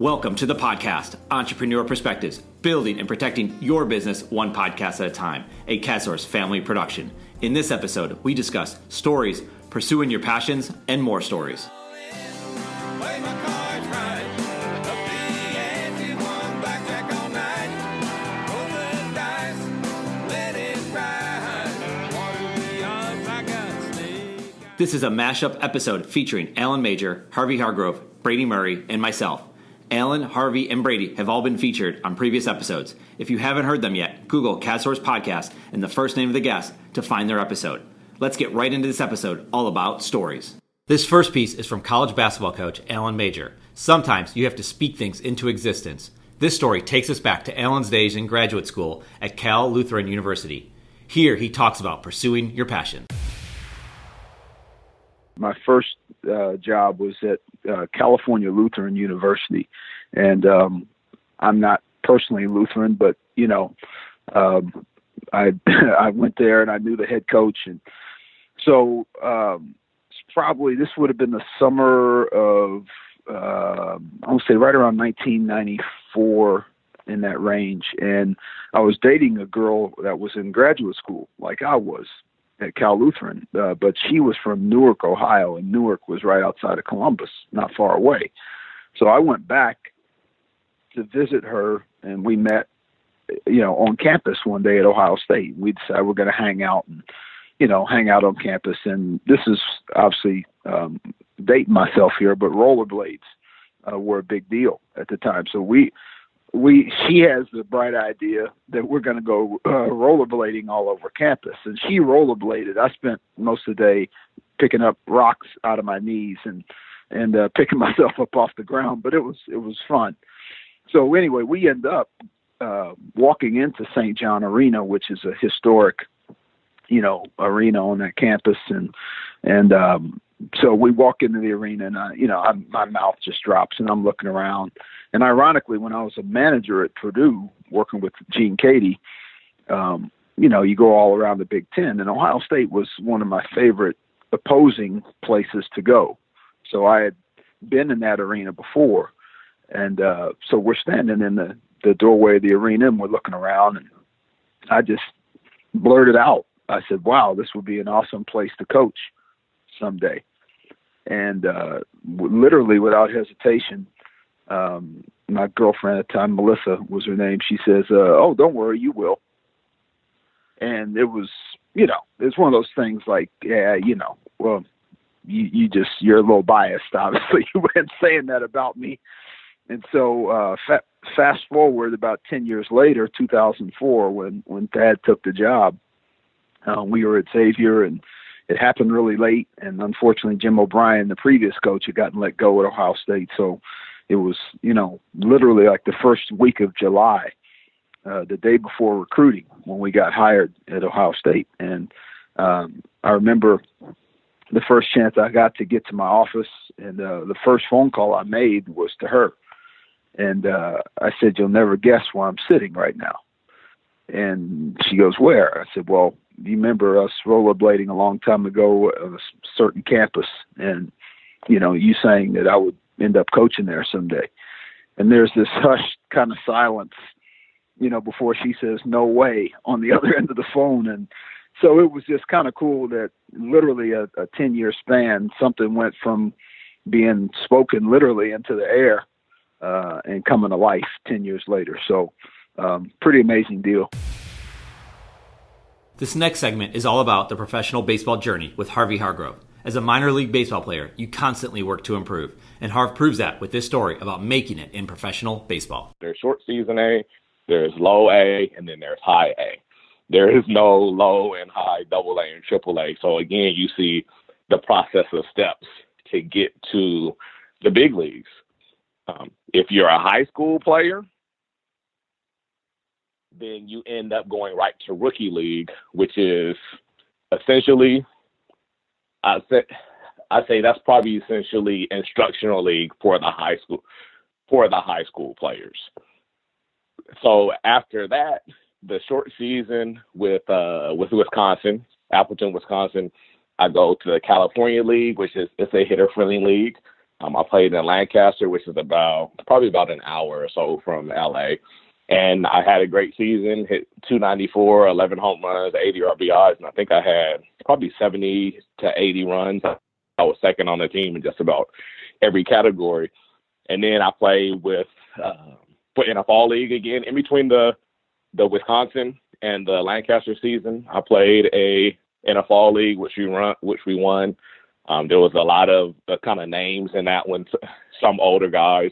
Welcome to the podcast, Entrepreneur Perspectives, building and protecting your business one podcast at a time, a CatSource family production. In this episode, we discuss stories, pursuing your passions, and more stories. This is a mashup episode featuring Alan Major, Harvey Hargrove, Brady Murray, and myself. Alan, Harvey, and Brady have all been featured on previous episodes. If you haven't heard them yet, Google CatSource Podcast and the first name of the guest to find their episode. Let's get right into this episode all about stories. This first piece is from college basketball coach Alan Major. Sometimes you have to speak things into existence. This story takes us back to Alan's days in graduate school at Cal Lutheran University. Here he talks about pursuing your passion. My first job was at California Lutheran University, and I'm not personally Lutheran, but I went there and I knew the head coach, and so probably this would have been the summer of I would say right around 1994, in that range, and I was dating a girl that was in graduate school like I was at Cal Lutheran, but she was from Newark, Ohio, and Newark was right outside of Columbus, not far away. So I went back to visit her, and we met, on campus one day at Ohio State. We decided we're going to hang out and, hang out on campus. And this is obviously dating myself here, but rollerblades were a big deal at the time. So she has the bright idea that we're going to go rollerblading all over campus, and she rollerbladed. I spent most of the day picking up rocks out of my knees and picking myself up off the ground, but it was fun. So anyway, we end up walking into St. John Arena, which is a historic, arena on that campus, and so we walk into the arena, and my mouth just drops, and I'm looking around. And ironically, when I was a manager at Purdue, working with Gene Cady, you go all around the Big Ten, and Ohio State was one of my favorite opposing places to go. So I had been in that arena before, and so we're standing in the doorway of the arena, and we're looking around, and I just blurted out. I said, "Wow, this would be an awesome place to coach someday." And literally without hesitation, my girlfriend at the time, Melissa was her name, she says, "Oh, don't worry, you will." And it was, it's one of those things like, well, you're a little biased, obviously, when saying that about me. And so fast forward about 10 years later, 2004, when Dad took the job, we were at Xavier, and it happened really late. And unfortunately, Jim O'Brien, the previous coach, had gotten let go at Ohio State. So it was, literally like the first week of July, the day before recruiting, when we got hired at Ohio State. And I remember the first chance I got to get to my office, and the first phone call I made was to her. And I said, "You'll never guess where I'm sitting right now." And she goes, "Where?" I said, "Well, you remember us rollerblading a long time ago on a certain campus, and, you saying that I would end up coaching there someday." And there's this hushed kind of silence, before she says, "No way," on the other end of the phone. And so it was just kind of cool that literally a 10-year span, something went from being spoken literally into the air and coming to life 10 years later. So pretty amazing deal. This next segment is all about the professional baseball journey with Harvey Hargrove. As a minor league baseball player, you constantly work to improve, and Harv proves that with this story about making it in professional baseball. There's short season A, there's low A, and then there's high A. There is no low and high double A and triple A. So again, you see the process of steps to get to the big leagues. If you're a high school player, then you end up going right to rookie league, which is essentially, I say that's probably essentially instructional league for the high school players. So after that, the short season with Wisconsin, Appleton, Wisconsin, I go to the California League, which is it's a hitter-friendly league. I played in Lancaster, which is probably about an hour or so from LA. And I had a great season, hit 294, 11 home runs, 80 RBIs, and I think I had probably 70 to 80 runs. I was second on the team in just about every category. And then I played in a fall league again. In between the Wisconsin and the Lancaster season, I played in a fall league, which we won. There was a lot of kind of names in that one, some older guys.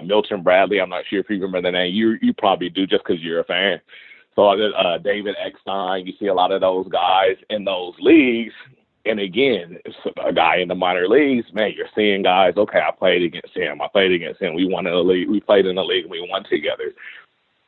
Milton Bradley, I'm not sure if you remember the name. You probably do just because you're a fan. So David Eckstein, you see a lot of those guys in those leagues. And again, it's a guy in the minor leagues, man, you're seeing guys, okay, I played against him. We won in the league. We played in the league and we won together.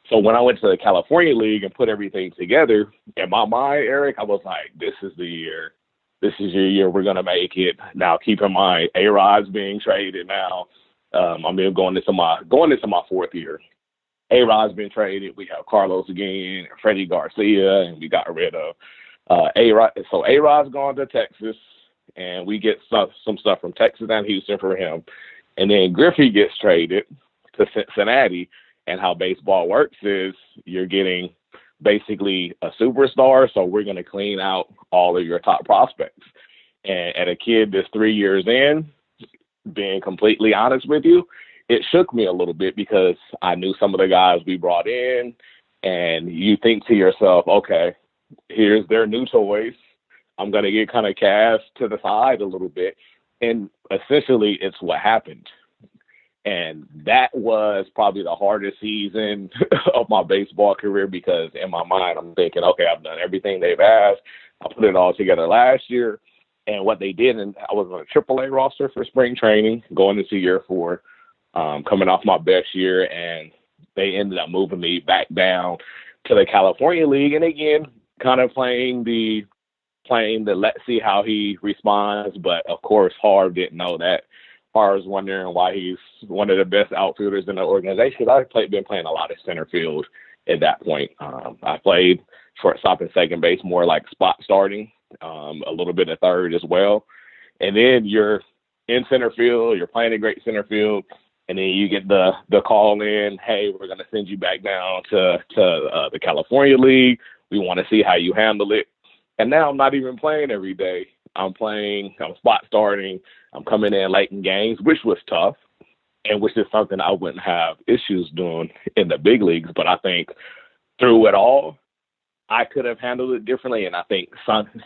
So when I went to the California League and put everything together, in my mind, Eric, I was like, this is the year. This is your year. We're going to make it. Now, keep in mind, A-Rod's being traded now. Going into my fourth year. A-Rod's been traded. We have Carlos again, Freddie Garcia, and we got rid of A-Rod. So A-Rod's gone to Texas, and we get some stuff from Texas and Houston for him. And then Griffey gets traded to Cincinnati. And how baseball works is you're getting basically a superstar, so we're going to clean out all of your top prospects. And a kid that's 3 years in, being completely honest with you, it shook me a little bit because I knew some of the guys we brought in, and you think to yourself, okay, here's their new toys. I'm going to get kind of cast to the side a little bit. And essentially, it's what happened. And that was probably the hardest season of my baseball career because in my mind, I'm thinking, okay, I've done everything they've asked. I put it all together last year. And what they did, and I was on a AAA roster for spring training, going into year 4, coming off my best year, and they ended up moving me back down to the California League. And again, kind of playing the let's see how he responds. But of course, Harv didn't know that. Harv was wondering why he's one of the best outfielders in the organization. I've been playing a lot of center field at that point. I played shortstop and second base, more like spot starting. A little bit of third as well. And then you're in center field, you're playing a great center field, and then you get the call in, hey, we're going to send you back down to the California League. We want to see how you handle it. And now I'm not even playing every day. I'm spot starting. I'm coming in late in games, which was tough, and which is something I wouldn't have issues doing in the big leagues. But I think through it all, I could have handled it differently, and I think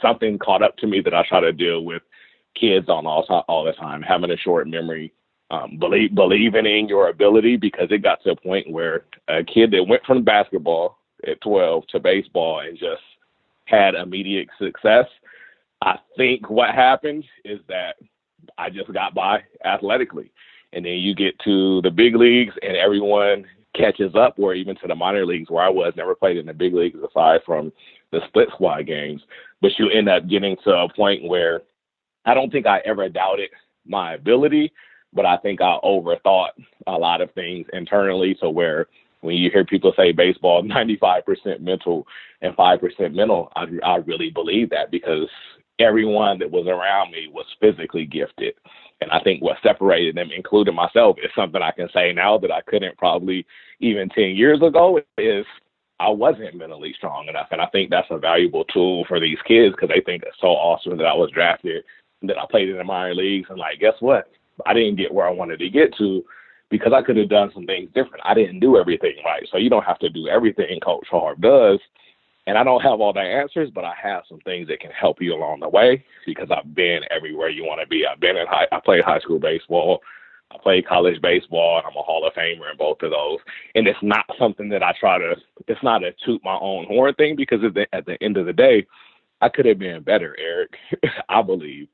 something caught up to me that I try to deal with kids on all the time, having a short memory, believing in your ability, because it got to a point where a kid that went from basketball at 12 to baseball and just had immediate success, I think what happened is that I just got by athletically. And then you get to the big leagues and everyone catches up, or even to the minor leagues where I never played in the big leagues aside from the split squad games. But you end up getting to a point where I don't think I ever doubted my ability, but I think I overthought a lot of things internally, to where when you hear people say baseball, 95% mental and 5% mental, I really believe that, because everyone that was around me was physically gifted. And I think what separated them, including myself, is something I can say now that I couldn't probably even 10 years ago, is I wasn't mentally strong enough. And I think that's a valuable tool for these kids, because they think it's so awesome that I was drafted, that I played in the minor leagues. And like, guess what? I didn't get where I wanted to get to because I could have done some things different. I didn't do everything right. So you don't have to do everything Coach Harv does. And I don't have all the answers, but I have some things that can help you along the way, because I've been everywhere you want to be. I played high school baseball, I played college baseball, and I'm a Hall of Famer in both of those. And it's not something that it's not a toot my own horn thing, because at the end of the day, I could have been better, Eric, I believe.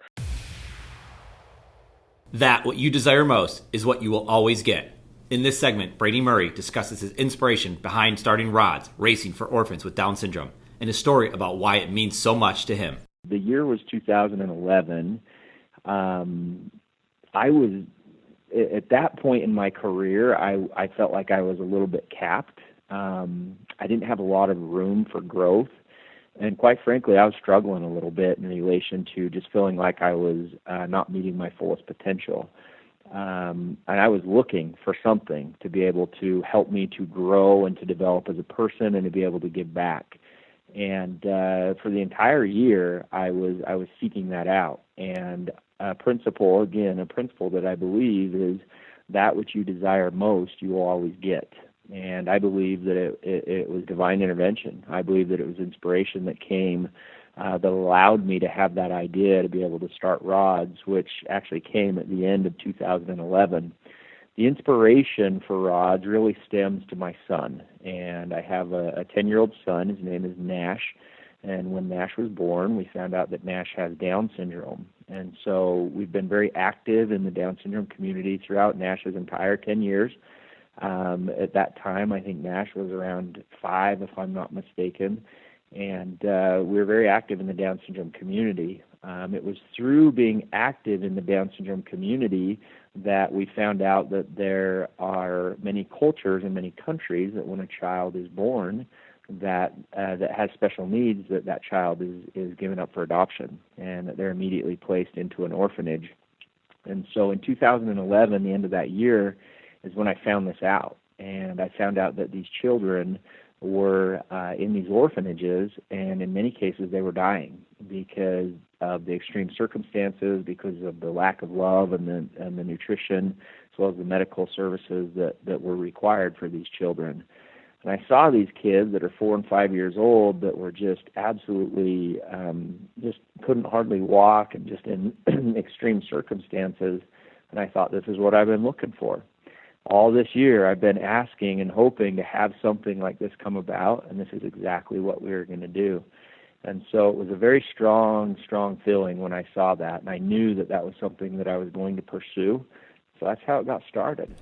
That what you desire most is what you will always get. In this segment, Brady Murray discusses his inspiration behind starting Rods, racing for orphans with Down syndrome, and his story about why it means so much to him. The year was 2011. I was, at that point in my career, I felt like I was a little bit capped. I didn't have a lot of room for growth. And quite frankly, I was struggling a little bit in relation to just feeling like I was not meeting my fullest potential. And I was looking for something to be able to help me to grow and to develop as a person and to be able to give back. And for the entire year, I was seeking that out. And a principle that I believe is that which you desire most, you will always get. And I believe that it was divine intervention. I believe that it was inspiration that came that allowed me to have that idea to be able to start Rods, which actually came at the end of 2011. The inspiration for Rods really stems to my son. And I have a 10-year-old son. His name is Nash. And when Nash was born, we found out that Nash has Down syndrome. And so we've been very active in the Down syndrome community throughout Nash's entire 10 years. At that time, I think Nash was around 5, if I'm not mistaken. And we were very active in the Down syndrome community. It was through being active in the Down syndrome community that we found out that there are many cultures and many countries that when a child is born that has special needs, that child is given up for adoption and that they're immediately placed into an orphanage. And so in 2011, the end of that year, is when I found this out. And I found out that these children were in these orphanages, and in many cases they were dying because of the extreme circumstances, because of the lack of love and the nutrition, as well as the medical services that were required for these children. And I saw these kids that are 4 and 5 years old that were just absolutely just couldn't hardly walk and just in extreme circumstances. And I thought, this is what I've been looking for. All this year, I've been asking and hoping to have something like this come about, and this is exactly what we were going to do. And so it was a very strong feeling when I saw that, and I knew that was something that I was going to pursue. So that's how it got started.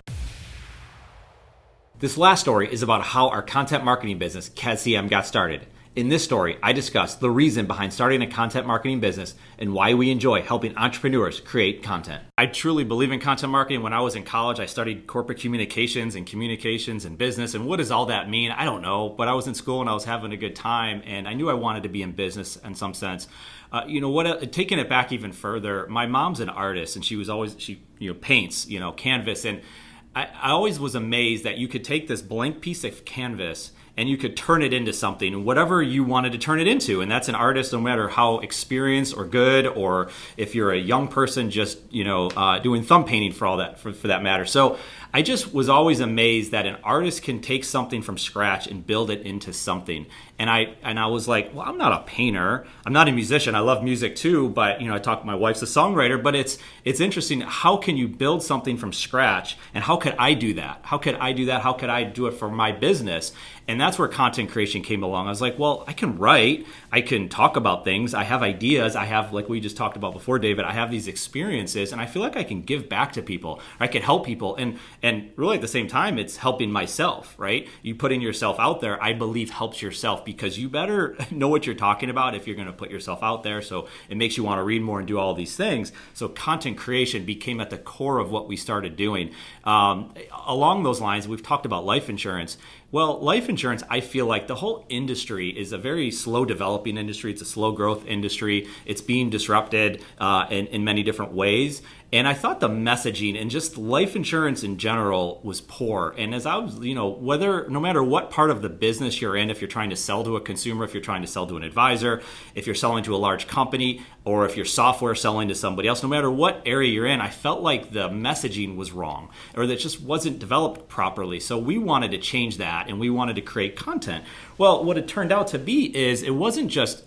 This last story is about how our content marketing business, CADCM, got started. In this story, I discuss the reason behind starting a content marketing business and why we enjoy helping entrepreneurs create content. I truly believe in content marketing. When I was in college, I studied corporate communications and business. And what does all that mean? I don't know. But I was in school and I was having a good time, and I knew I wanted to be in business in some sense. Taking it back even further, my mom's an artist, and she paints, canvas. And I always was amazed that you could take this blank piece of canvas and you could turn it into something, whatever you wanted to turn it into. And that's an artist, no matter how experienced or good, or if you're a young person just, doing thumb painting for that matter. So I just was always amazed that an artist can take something from scratch and build it into something. And I was like, well, I'm not a painter. I'm not a musician. I love music too, but my wife's a songwriter. But it's interesting. How can you build something from scratch? And how could I do that? How could I do it for my business? And that's where content creation came along. I was like, well, I can write. I can talk about things. I have ideas. I have, like we just talked about before, David, I have these experiences, and I feel like I can give back to people. I can help people. And really at the same time, it's helping myself, right? You putting yourself out there, I believe, helps yourself, because you better know what you're talking about if you're going to put yourself out there. So it makes you want to read more and do all these things. So content creation became at the core of what we started doing. Along those lines, we've talked about life insurance. Well, life insurance, I feel like the whole industry is a very slow developing industry. It's a slow growth industry. It's being disrupted in many different ways. And I thought the messaging and just life insurance in general was poor. And as I was, no matter what part of the business you're in, if you're trying to sell to a consumer, if you're trying to sell to an advisor, if you're selling to a large company, or if you're software selling to somebody else, no matter what area you're in, I felt like the messaging was wrong, or that it just wasn't developed properly. So we wanted to change that, and we wanted to create content. Well, what it turned out to be is it wasn't just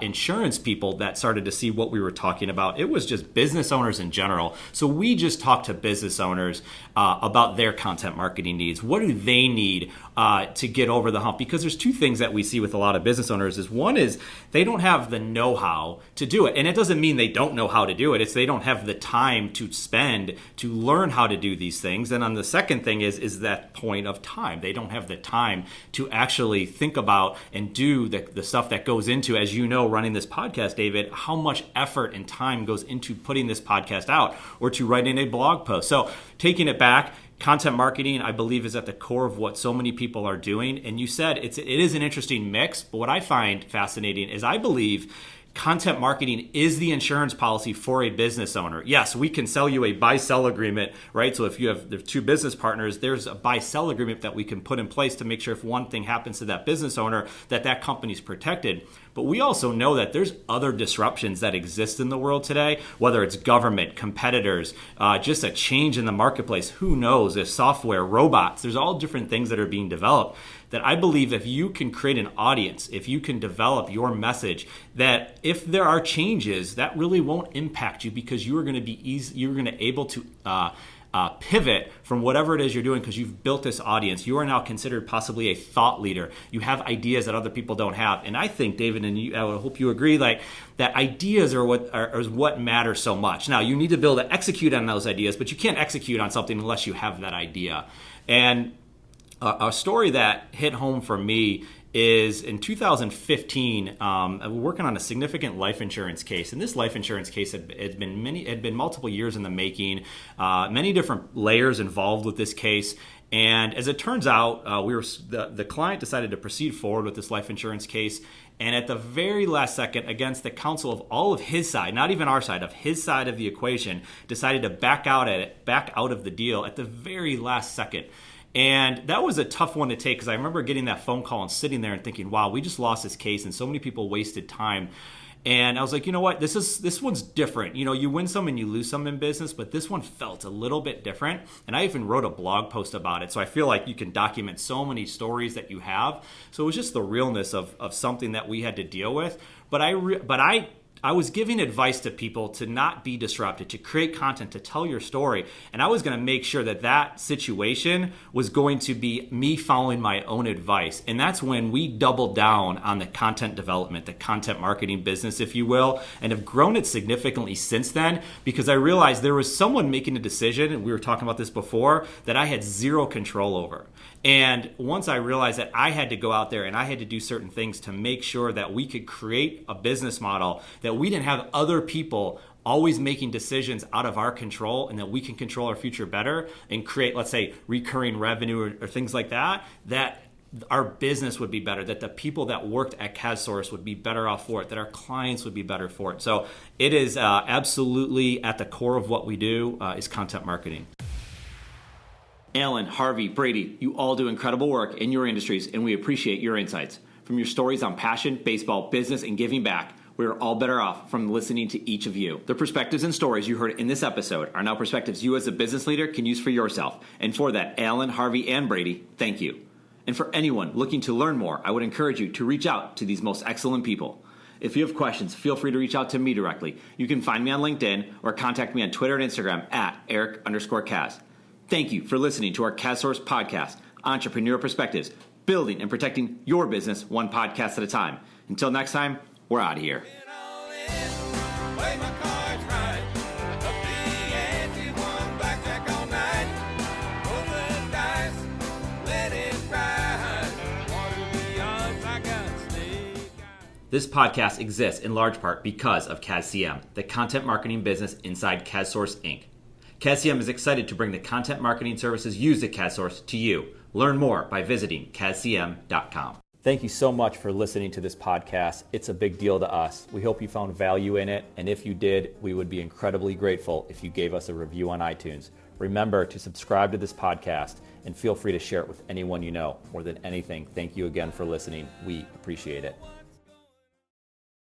insurance people that started to see what we were talking about. It was just business owners in general. So we just talked to business owners about their content marketing needs. What do they need to get over the hump? Because there's two things that we see with a lot of business owners. One is they don't have the know-how to do it. And it doesn't mean they don't know how to do it. It's they don't have the time to spend to learn how to do these things. And on the second thing is that point of time. They don't have the time to actually think about and do the stuff that goes into, as you know, running this podcast, David, how much effort and time goes into putting this podcast out or to writing a blog post. So taking it back, content marketing, I believe, is at the core of what so many people are doing. And you said it is an interesting mix, but what I find fascinating is I believe content marketing is the insurance policy for a business owner. Yes, we can sell you a buy-sell agreement, right? So if you have the two business partners, there's a buy-sell agreement that we can put in place to make sure if one thing happens to that business owner, that company's protected. But we also know that there's other disruptions that exist in the world today, whether it's government, competitors, just a change in the marketplace. Who knows? If software, robots, there's all different things that are being developed that I believe if you can create an audience, if you can develop your message, that if there are changes, that really won't impact you because you are going to be you're going to able to pivot from whatever it is you're doing because you've built this audience. You are now considered possibly a thought leader. You have ideas that other people don't have. And I think, David, and you, I would hope you agree, like that ideas are what matters so much. Now, you need to be able to execute on those ideas, but you can't execute on something unless you have that idea. And a story that hit home for me is in 2015, I was working on a significant life insurance case, and this life insurance case had been multiple years in the making, many different layers involved with this case. And as it turns out, the client decided to proceed forward with this life insurance case. And at the very last second, against the counsel of all of his side, not even our side, of his side of the equation, decided to back out of the deal at the very last second. And that was a tough one to take because I remember getting that phone call and sitting there and thinking, wow, we just lost this case and so many people wasted time. And I was like, you know what, this one's different. You know, you win some and you lose some in business, but this one felt a little bit different. And I even wrote a blog post about it. So I feel like you can document so many stories that you have. So it was just the realness of something that we had to deal with. But I was giving advice to people to not be disrupted, to create content, to tell your story. And I was going to make sure that situation was going to be me following my own advice. And that's when we doubled down on the content development, the content marketing business, if you will, and have grown it significantly since then because I realized there was someone making a decision, and we were talking about this before, that I had zero control over. And once I realized that I had to go out there and I had to do certain things to make sure that we could create a business model that we didn't have other people always making decisions out of our control and that we can control our future better and create, let's say, recurring revenue or things like that our business would be better, that the people that worked at CADSource would be better off for it, that our clients would be better for it. So it is absolutely at the core of what we do is content marketing. Alan, Harvey, Brady, you all do incredible work in your industries, and we appreciate your insights. From your stories on passion, baseball, business, and giving back, we are all better off from listening to each of you. The perspectives and stories you heard in this episode are now perspectives you as a business leader can use for yourself. And for that, Alan, Harvey, and Brady, thank you. And for anyone looking to learn more, I would encourage you to reach out to these most excellent people. If you have questions, feel free to reach out to me directly. You can find me on LinkedIn or contact me on Twitter and Instagram at Eric_Kaz. Thank you for listening to our CADSource podcast, Entrepreneur Perspectives, building and protecting your business one podcast at a time. Until next time, we're out of here. This podcast exists in large part because of CADCM, the content marketing business inside CADSource Inc. CADCM is excited to bring the content marketing services used at CADSource to you. Learn more by visiting cadcm.com. Thank you so much for listening to this podcast. It's a big deal to us. We hope you found value in it, and if you did, we would be incredibly grateful if you gave us a review on iTunes. Remember to subscribe to this podcast, and feel free to share it with anyone you know. More than anything, thank you again for listening. We appreciate it.